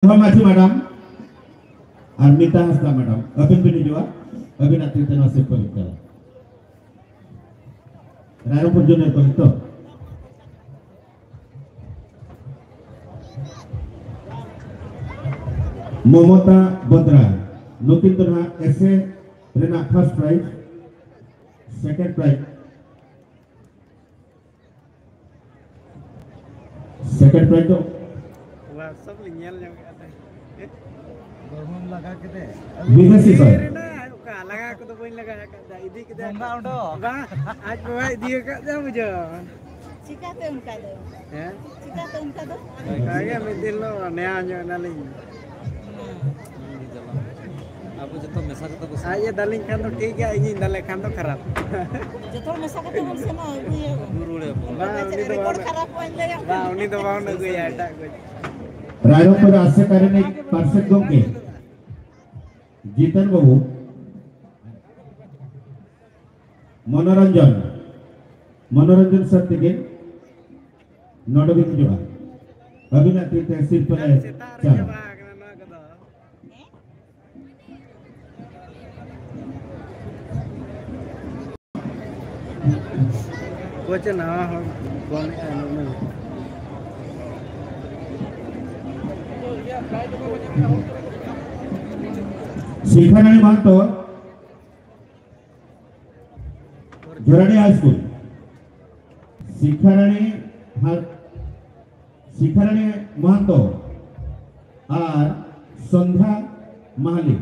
Masih madam, Armita Hasta madam, abin bini jua, abin atlet nasib pelita. Raro perjuangan pelita. Momota Bodra, nutin turha essay, rena first prize, second prize, tu. सब lingual yang ada. Dormon laga kita. Bisa sih sir. लगा को तो कोई लगा का इदी के दे बा आज बाय दिए का जा मुझे चिकाते उनका दो हैं चिकाते उनका दो कागे मैं दिल लो नया जो नाली आपको जब तो मैसेज तो कुछ आज ये दालिंग खान तो ठीक है ये दाले खान तो खराब जो थोड़ा मैसा करते हम से ना ये गुरुड़े बा उन्हीं तो रिकॉर्ड खराब पॉइंट ले बा उन्हीं तो बाउंड कोई ऐटा कोई रायरों पर आशा करने परसेंट गोंगे जीतन बाबू मनोरंजन सत्य के नोडबिन जोड़ा अभिनेत्री तहसील पर चला कुछ ना हो कौन शिखाराणी महतो जोरानी हाई स्कूल शिखाराणी महतो और संध्या महाली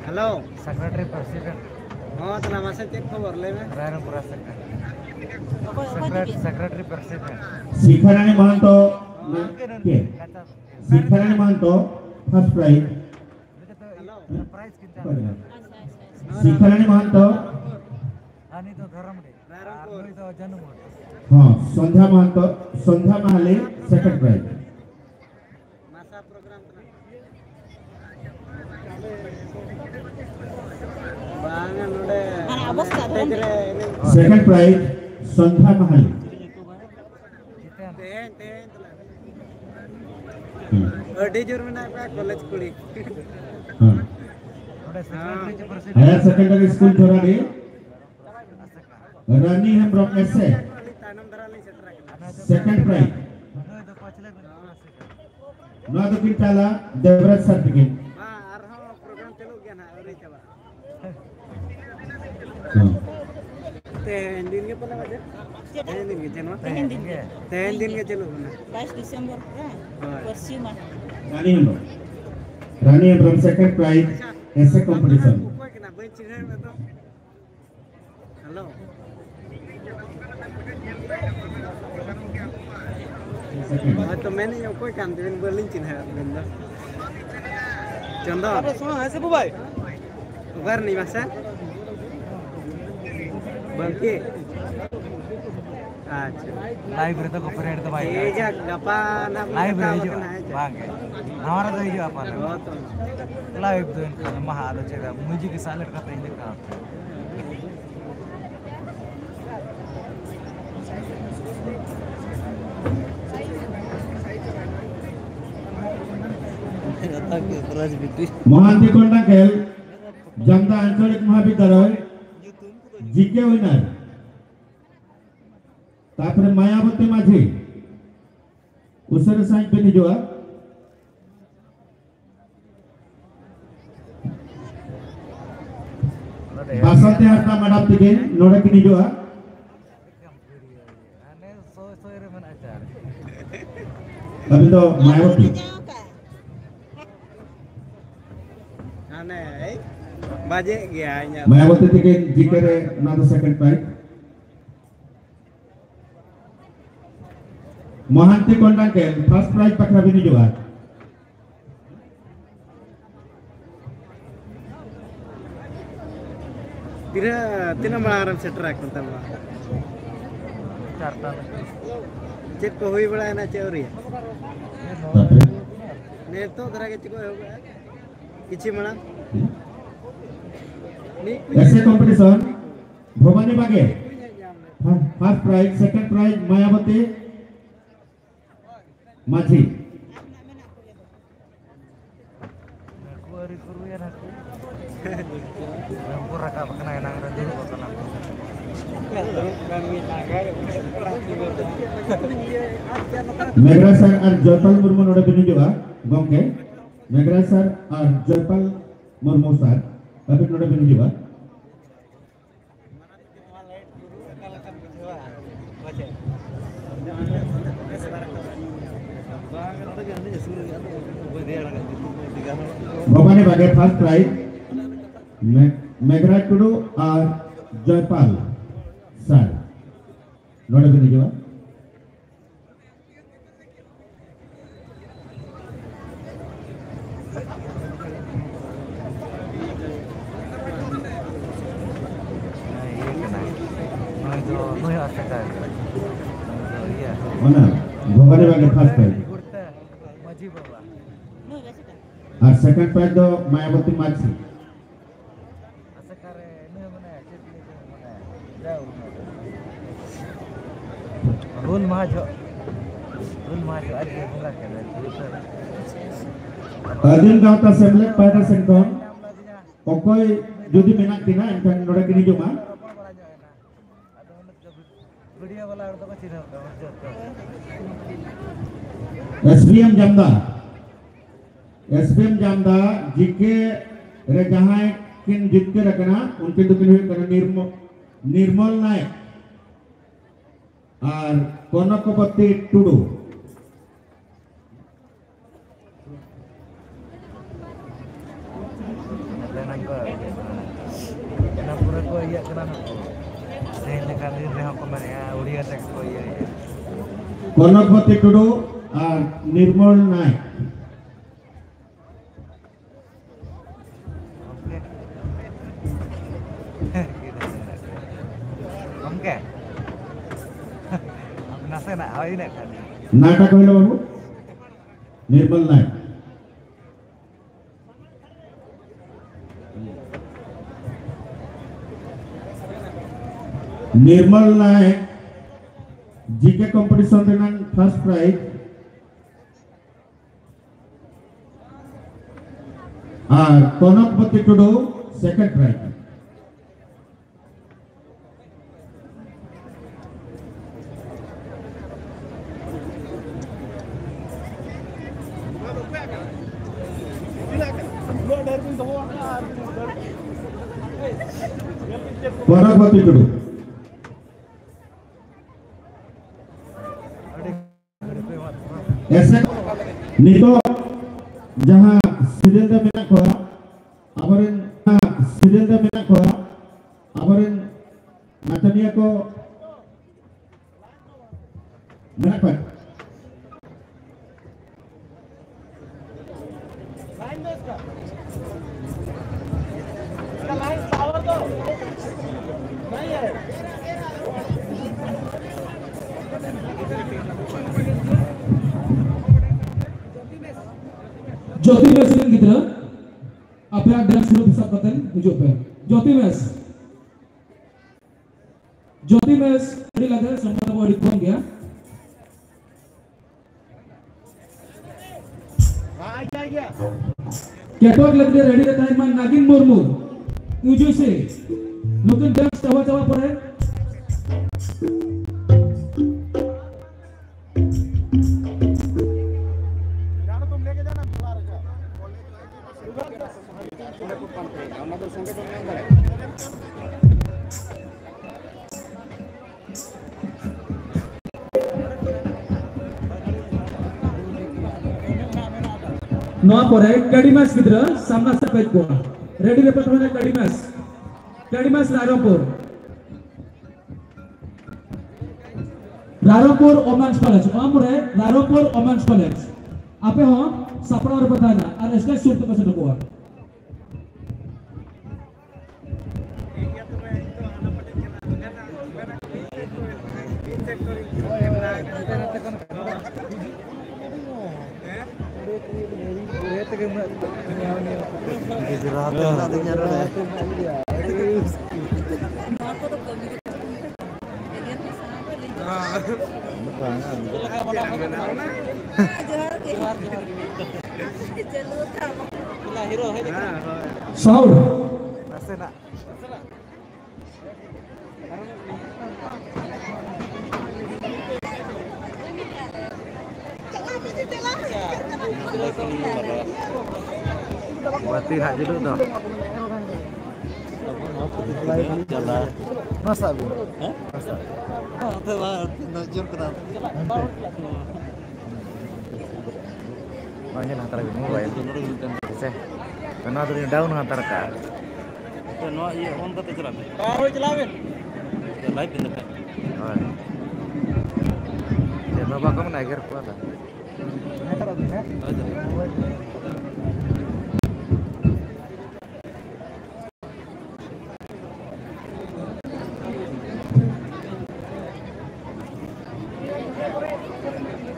हेलो सेक्रेटरी प्रेसिडेंट हां तो नाम से चेक खबर ले में रायरंगपुरा सेक्रेटरी प्रेसिडेंट शिखाराणी महतो के शिखाराणी महतो फर्स्ट प्राइज प्राइज कितना शिखाराणी महतो आणि तो धर्म दे आणि तो जन्म हाँ संध्या महाली सेकंड प्राइज मासा प्रोग्राम बांगा नोडे mana अवस्था सेकंड प्राइज संध्या महाली अडी जोर में ना कॉलेज कुड़ी हाँ secretary president higher secondary school जोरानी रानी है फ्रॉम एसए तानम धराली सेटरा सेकंड प्राइज तो पछले नौ तो किंटाला देवराज सर्टिफिकेट हां आरहो प्रोग्राम चलो गया ना अरे चला ते दिन के पना बजे दिन के चलो दिन के चलो ना 22 दिसंबर का वर्षी में रानी है from second prize essay competition कोई के ना बेंच है में तो हेलो तो मैंने यो कोई काम दिन बर्लिन चिन्ह है बंदा चंदा अरे सुनो ऐसे भाई घर नहीं मसा बल्कि अच्छा लाइब्रेरी तो परेड तो भाई ये जा गपा ना लाइब्रेरी जो बांगे हमारा तो ये जो अपन तो लाइव तो महा आलोचना है म्यूजिक सालेट का पहले का महांती कोंडा खेल जनता आंचलिक महाविद्यालय जीके विनर तापरे मायावती माझी उसरे साइन पे नहीं जोआ बासंती हाटना मैडम तिके नोडे की नहीं जोआ अने सो रे मन आचार अभी तो मायावती आने बाजे गया nya मायावती तिके जीके रे ना तो सेकंड प्राइज महांती कोंडा खेल फर्स्ट प्राइज पकड़ा भी नहीं जोआ तीन माराम सेटर आकंता बा चारता चेक को हुई बड़ा है ना चोरी ने तो धरा के चिको हो गया किछि मणा ऐसे कंपटीशन भवानी बागे first prize, second prize Mayawati Maji. Aku hari kuruyan aku. Aku raka kena enang dulu kok kena. Megrasar ar Joypal Murmu noda bini juga, gongke. Megrasar ar Joypal Murmu sar, tapi noda bini juga. Bapaknya bagai first prize, Megrasar Kudu ar Joypal sar, noda bini juga. Mana? Bapaknya bagai first prize. Maji bawa. No, biasa kan. Ar second prize do Mayawati Maji. Asekare ini mana? Cetli mana? Jauh. Run majo ada yang mulai kan. Adin gauta semlet pada sengkong. Okoi judi menak tina enkan noda kini cuma. Video वाला और तो कुछ नहीं होता SPM Jamda jike rejahai kin jitke rakana unkin tu kini karena Nirmal Naik ar Konakopati Tudu. Kenapa kau iya kenapa kau? Saya dekat di rumah kau mana ya? Uria teks kau iya. Konakopati Tudu ar Nirmal Naik. Oke. Aku nasi nak awal ini kan. Nata kahila babu Nirmal Naik. Nirmal Naik GK competition dengan first prize Konakopati Tudu second prize. Konakopati Tudu. ऐसे नितो जहाँ serial में को अबरिन serial में को अबरिन नचनिया को मेरा पर Joti Mes ini gitu, apa yang dalam suruh disabatan hijau pe. Joti Mes ini lagi sempat mau dikong ya. Ketok lagi ready the time man Nagin Murmu, hijau sih, mungkin dia cawa-cawa pore. Noa pore Kadimas gitu, sama sampai gua. Ready lepas mana Kadimas Raropur Omans College. Amore Raropur Omans College. Apa ho? Sapra और बताना और इसका शुल्क कैसे लगवा? Sound. Nasenak. Berarti hak dulu dah. Jalan. Masa bu? Masa. Itu lah, nujur kenal. Banyak hantar ke mobile. Saya. Karena tu down hantar ke. No, ये on करते चला कार चलावे लाइट दिन का Oh. Jangan lupa kamu naik kuat lah.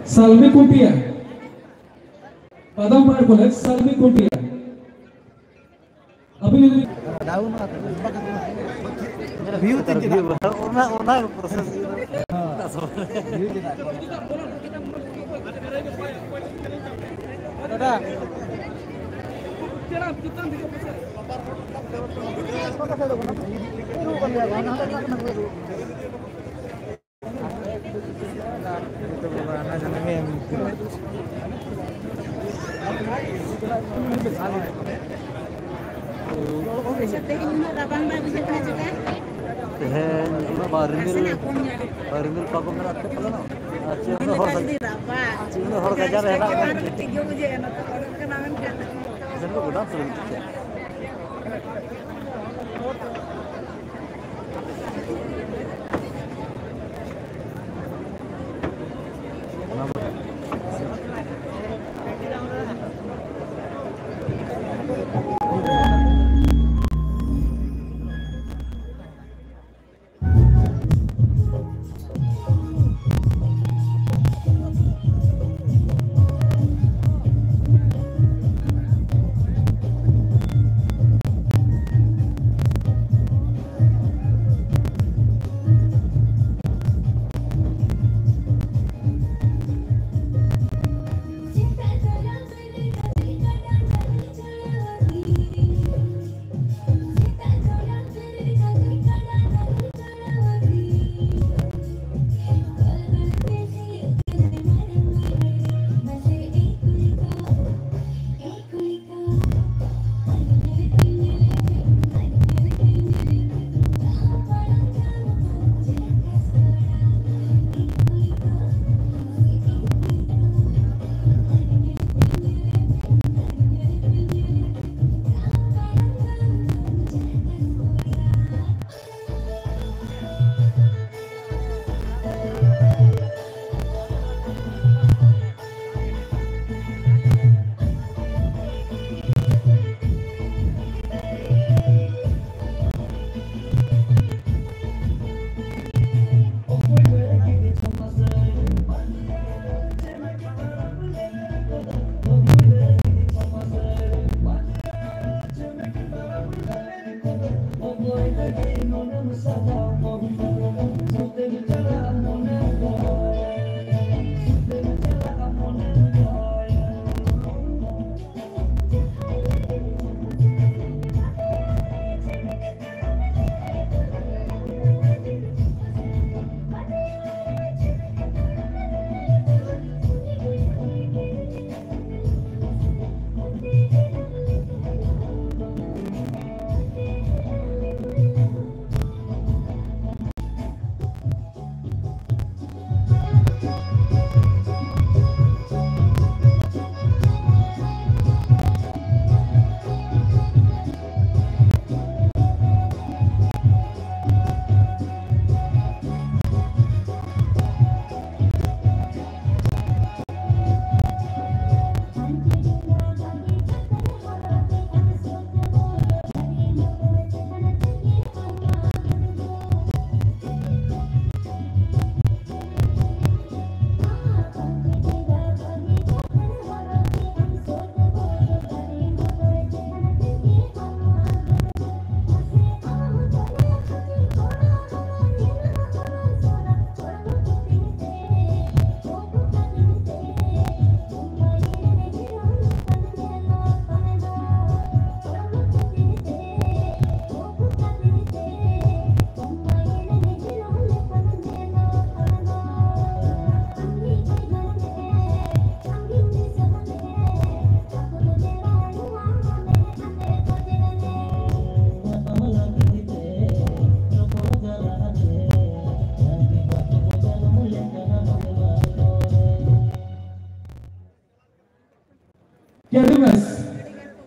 Salmi Kuntia. Padang Pride College, Salmi Kuntia. अभी Daun atau view tinggi orang proses Bisa teh ini rabang dah bisa kena juga. barimil papang kan ada kalau no. Ini kan di rabang. Cina hor kajar enak kan. Tiga aja enak orang kenangan kan. Jangan lupa dah film.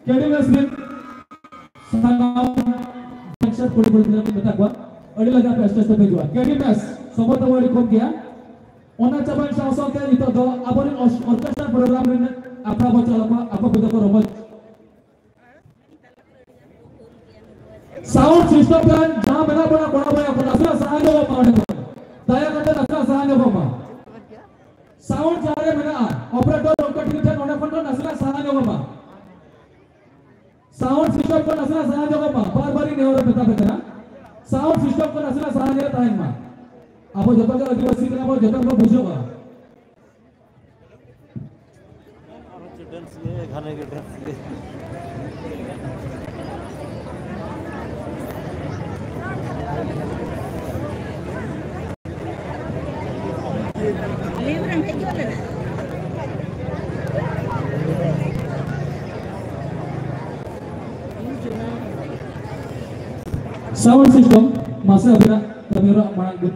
KDMS rin sanam action puri dalam kita kuat ada lagi apa stage tu juga KDMS sobat awal ikut dia ona caban sausau ke itu do aborin orkestra program rin apa baca apa betul ko robot sound system kan जहां बना बड़ा बड़ा नसला सहाय हो पाने दया करके नसला सहाय हो पा साउंड जारे मेना ऑपरेटर उनका टिकट होने पर नसला सहाय हो पा साउंड सिस्टम को नसला सहाय हो पा बार-बार ही नेवर बता बेटा साउंड सिस्टम को नसला सहाय रहता है मा आप जब तक आदिवासी के नाम जब तक बुझोगा डांस ये गाने के dance Liburan kayak gimana? Sound system masa abina kami orang menanggut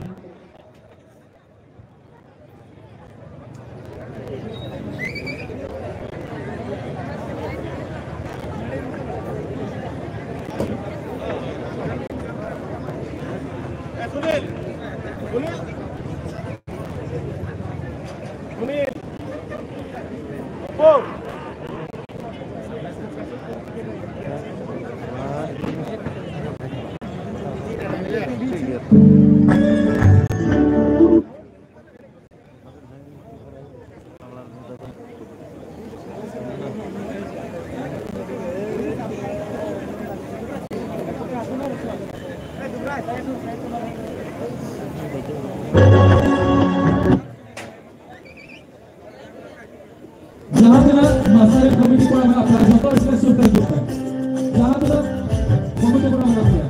जहाँ तक मास्टर कमेटी को हम अपना जोता इसका सुनते हैं जहाँ तक कमेटी को हम अपना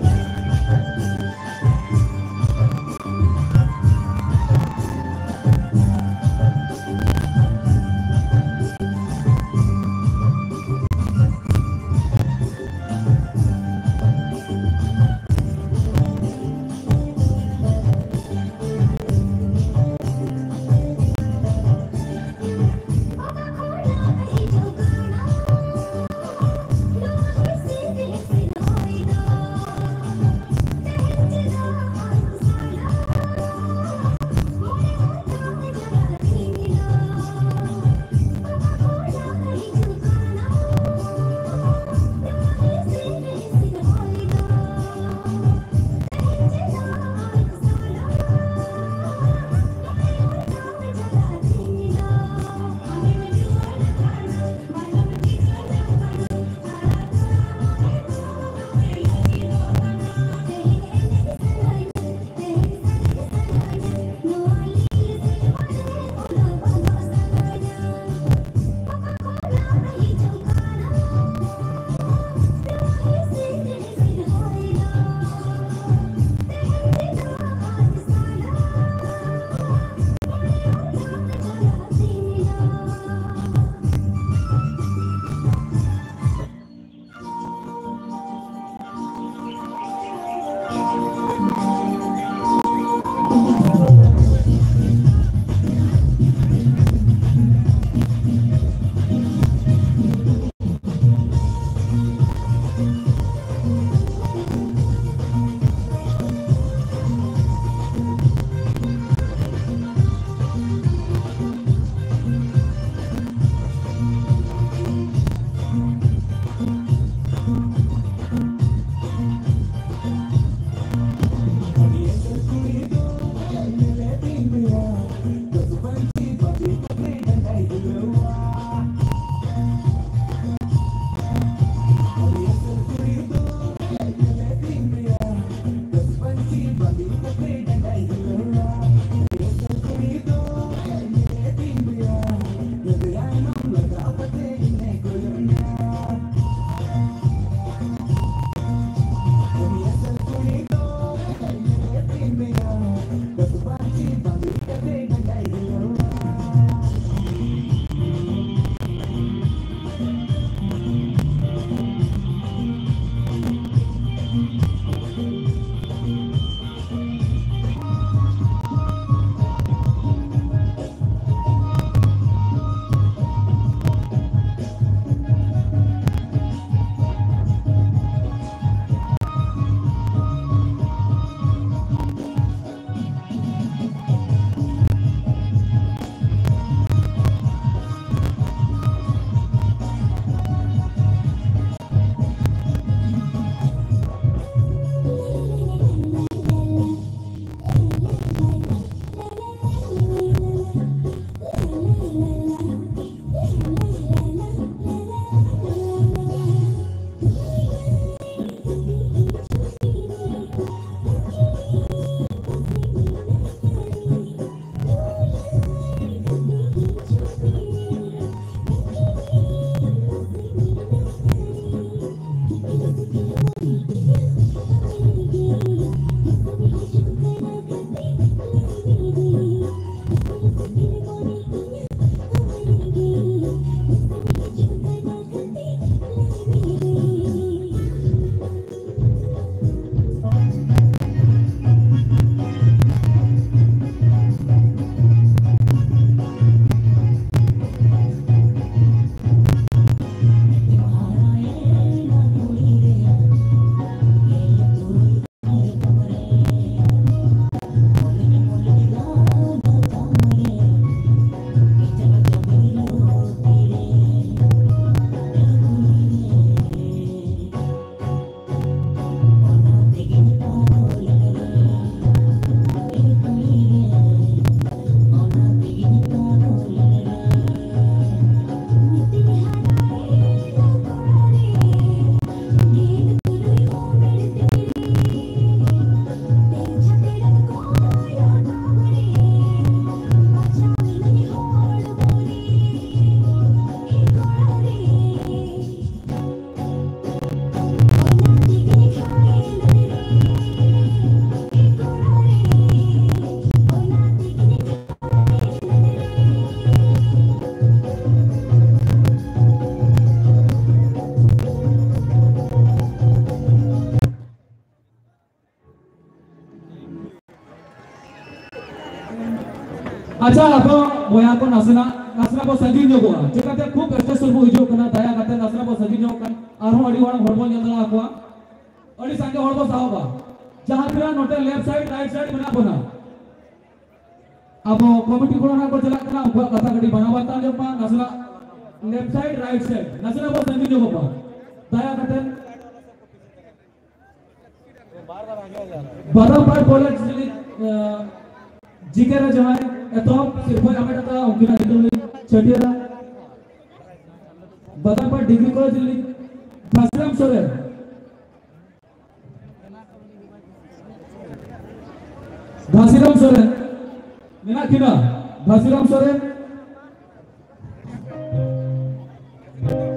अच्छा apa boya ko nasna ko sagin nyogoa chekate khub stressful bo hijau kana daya kate nasna ko sagin nyog kan arho adi orang hormo nyandala ko adi sange hormo sahaba jahan pira note left side right side mena bona अब committee को ना को चला करना उनका कथा कड़ी बनावा ता जब nasna left side right side nasna को sagin nyogoa daya kate बार कॉलेज जिकेरा जमाय एतो सिर्फ हमें तक उनका निकल चटियारा बार डिग्री कॉलेज घासीराम सोरेन मेना किना घासीराम सोरेन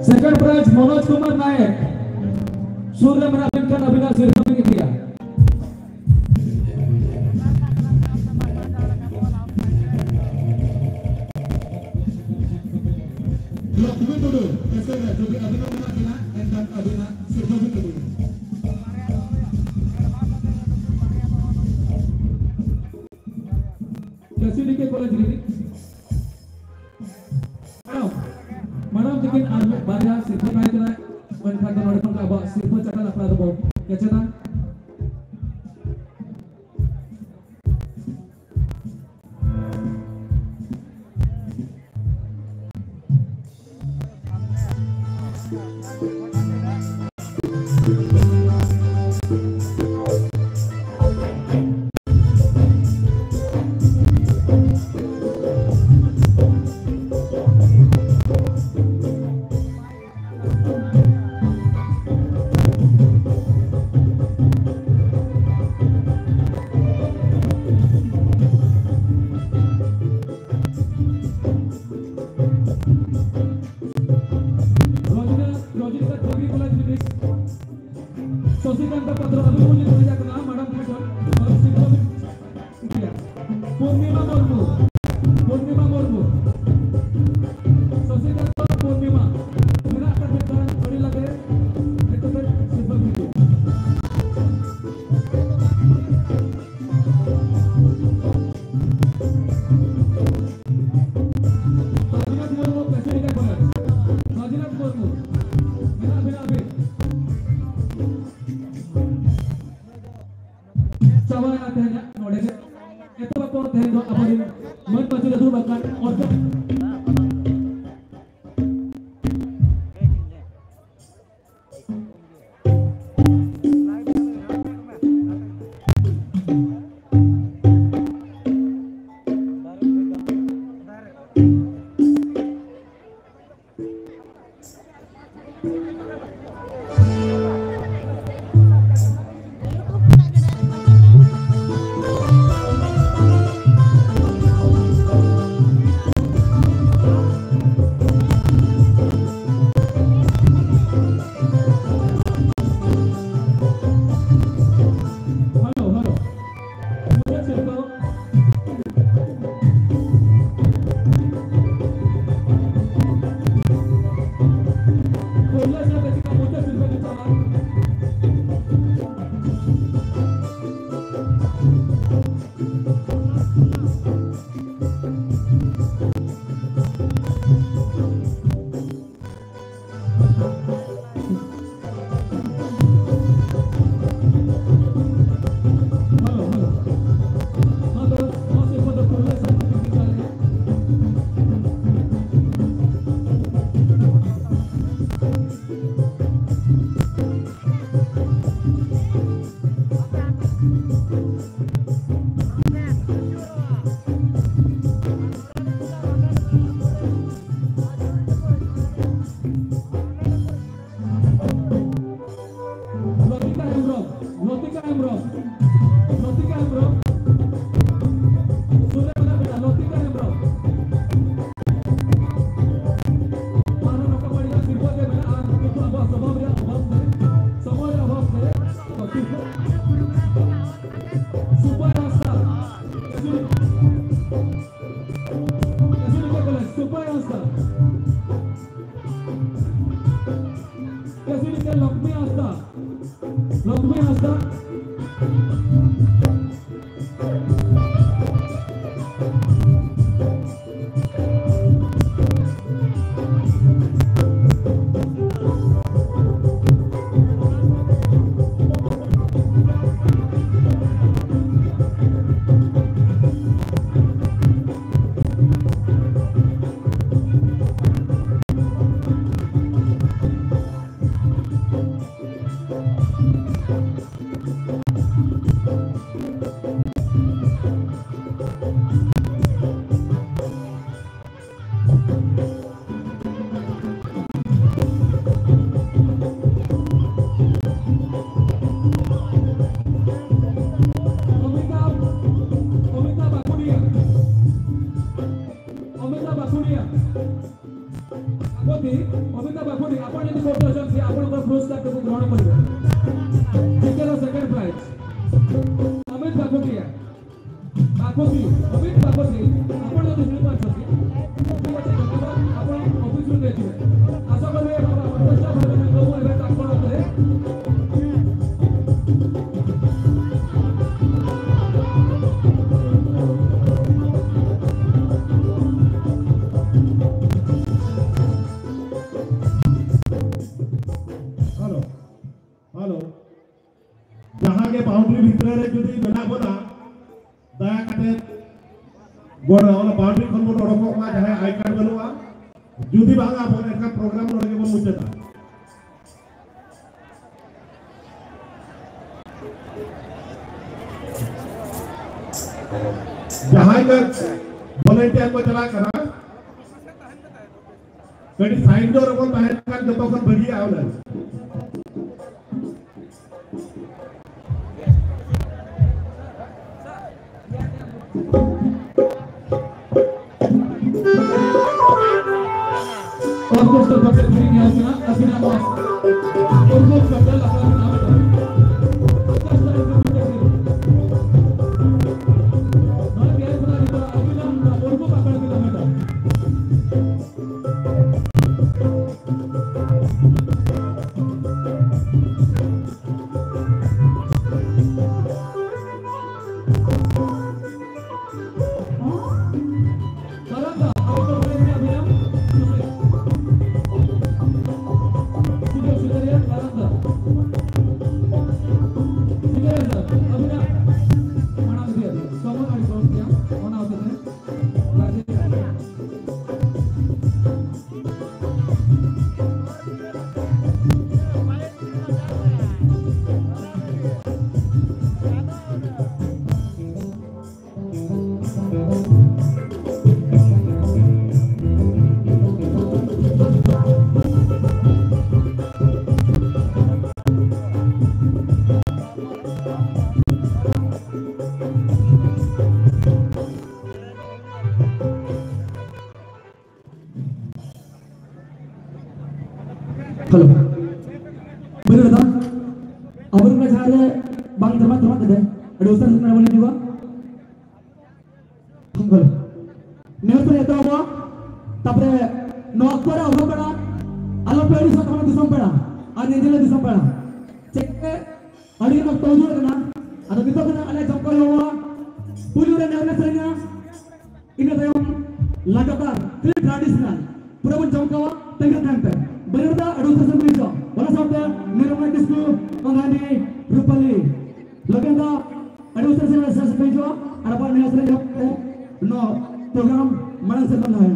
सेकंड प्राइज मनोज कुमार नायक सूर्य मना पिनकर अभिनव सिर्फ में किया कैसी के कॉलेज गिरी मैडम लेकिन आज बारिया सिर्फ काय करा वन खाते नोडकन का बा सिर्फ चकल अपराध बो कैचेता अमिताभ बाकुड़ी आपण यदि फोटो अछन आपण को पुरस्कार को ग्रहण करिवे जिकेला सेकंड प्राइज अमित बाकुड़ी अमित बाकुड़ी आपण यदि सुनि पाछथि ठीक अछि धन्यवाद आपण ऑफिस रे देखिवे आशा करबे बाबा प्रचेष्टा भाबे प्रभु एबे आपण करे हेलो जहां के बाउंड्री भीतर रे जदी बना बोला दया कते गोड़ वाला बाउंड्री खन बोल रखो मा जहां आई कार्ड बनुआ जदी बांगा बोल एका प्रोग्राम रे के बोल मुचता जहां का वॉलंटियर को चला करा कड़ी साइड डोर बोल बाहर का जतो खन बढ़िया आवला Orgulho do papel de criança, afinal nós. Orgulho do papel da família. Nós queremos mudar de lá, afinal orgulho do papel de criança. Halo. Benar tak? Abang nak cari bang teman-teman kita. Ada ustaz nak boleh juga? Halo. News tu itu apa? Tapi nak kora apa kora? Alam peri sama teman tu sampai dah. Ada dia lagi sampai dah. Cek ada yang tahu juga kan? Ada kita kena ada jangkau hawa. Puluh orang yang nasanya. Ini tu लगातार traditional पूरा बन जangkau tengah tengah. Benar tak? Ada ustaz sampai juga. Wala sampai Nirmala किसको मंगाने रुपली. Lagan tak? Ada ustaz sampai juga. Ada apa nih asal jawab? No program mana sekarang lain.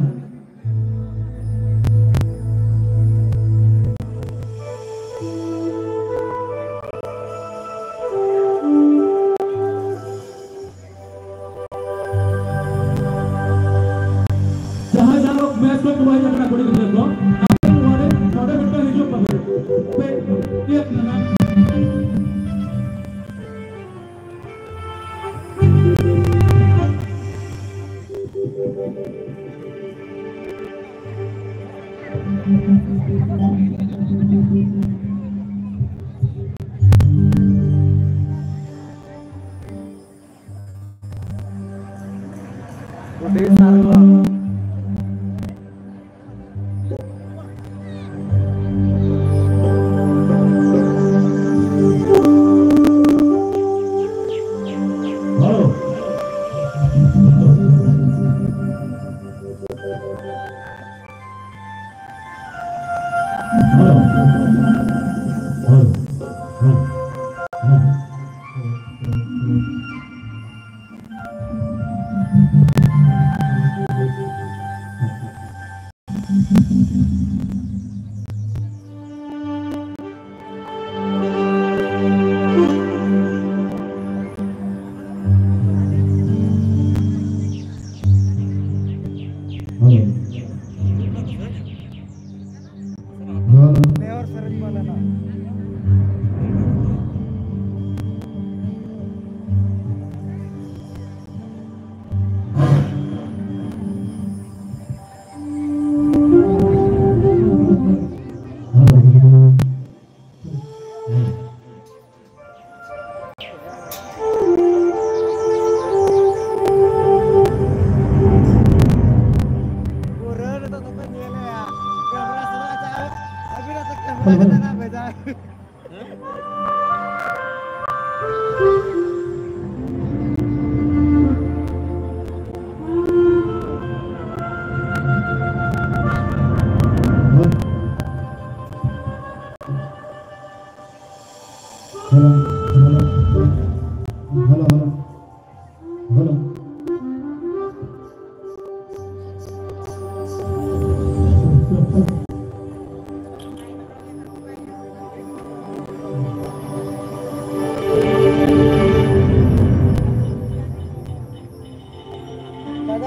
kata beda.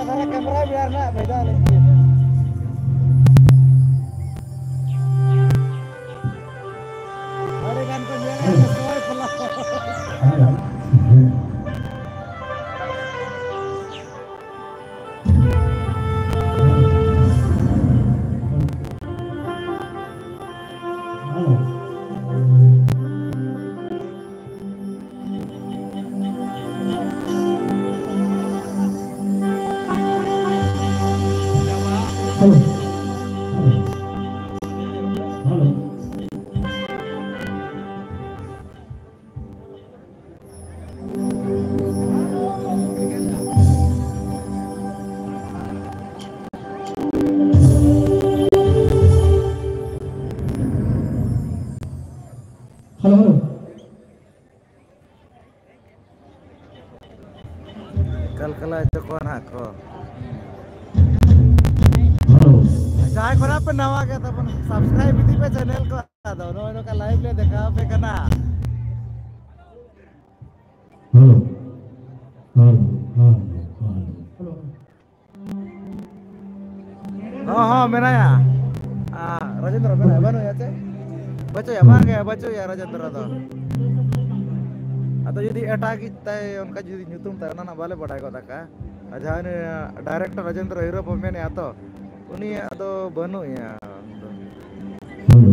Cara kamera biar nak beda lagi. Ada kan kunjungan sesuai pelan. Halo. Kal-kala Jokoan ako. Halo. Jangan kau apa nama kita pun subscribe itu pe channel ko ada no ka live le dekha pe kana. Halo. Halo. Oh, मेरा ya. Rajendra मेरा है बनो याते. बच्चों ya मांगे बच्चों ya Rajendra तो. Atau jadi attack kita उनका jadi nyutum ta ना बाले बढ़ाई को तका. Aja ने director Rajendra hero pemain ya तो. Uni atau bano ya. Halo.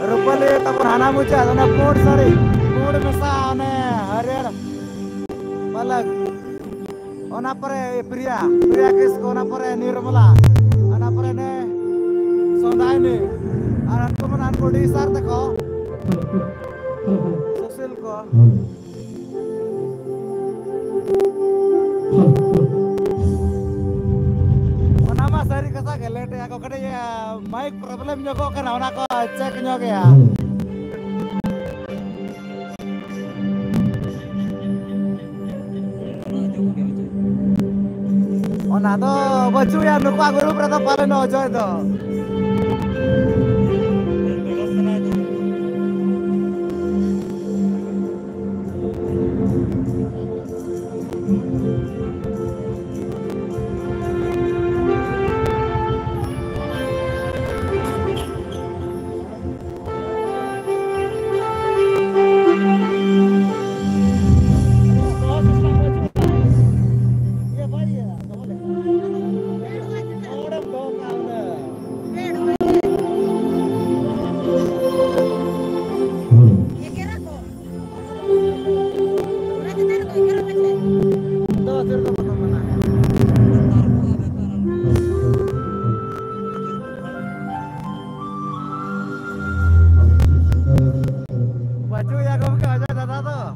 Rupali tapon hana mucha na port sari port mesa ane hariar malag ona pare priya kisko ona pare nirmala ona pare ne sondai ne aran ko man ko di sar teko susil ko ona ma sari kasa gelete ako kade ya mic problem nyoko kana ona ko check nyoke ya ona to baju ya nuku aguru prata pare no joy to baju ya kau buka aja data tuh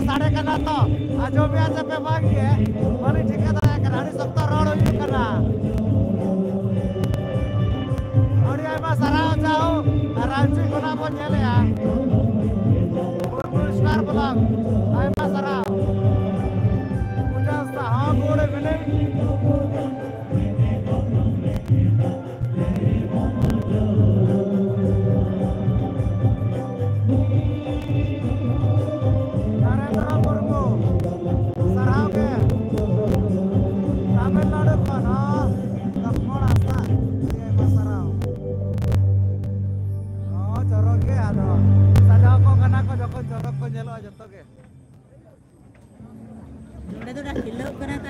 साढ़े करना तो आजो भी आज पे बाकी है वाली ठेकेदार है कराड़ी सब तो रोड हुई करना और ये बस सराव जाओ रांची को ना बोल चले यार पुरस्कार ब्लॉक आई बस सराव मुझे उसका हाँ गोड़े मिले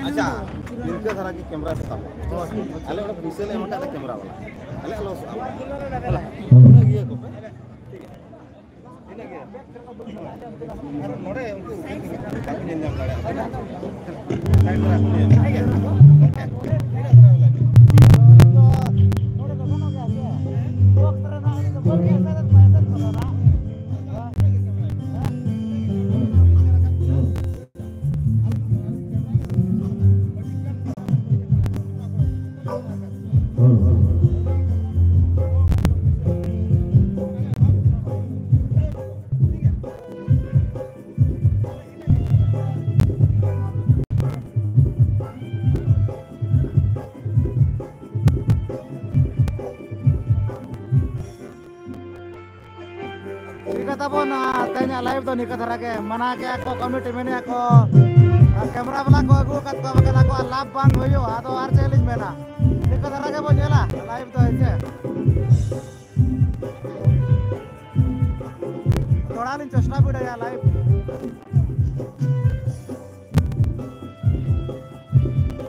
अच्छा इनके सारा की कैमरा से तो अले वाला पीछे ले मटा कैमरा वाला अले लो ये को नोड़े उनको काफी जन लाइव तो निकल रहा है मना के को कमिटी में ने को कैमरा वाला को अगु कत को बकला को लाभ बांध होयो आ तो आर चैलेंज में ना निकल रहा है बोलेला लाइव तो ऐसे थोड़ा दिन चेष्टा भी लाइव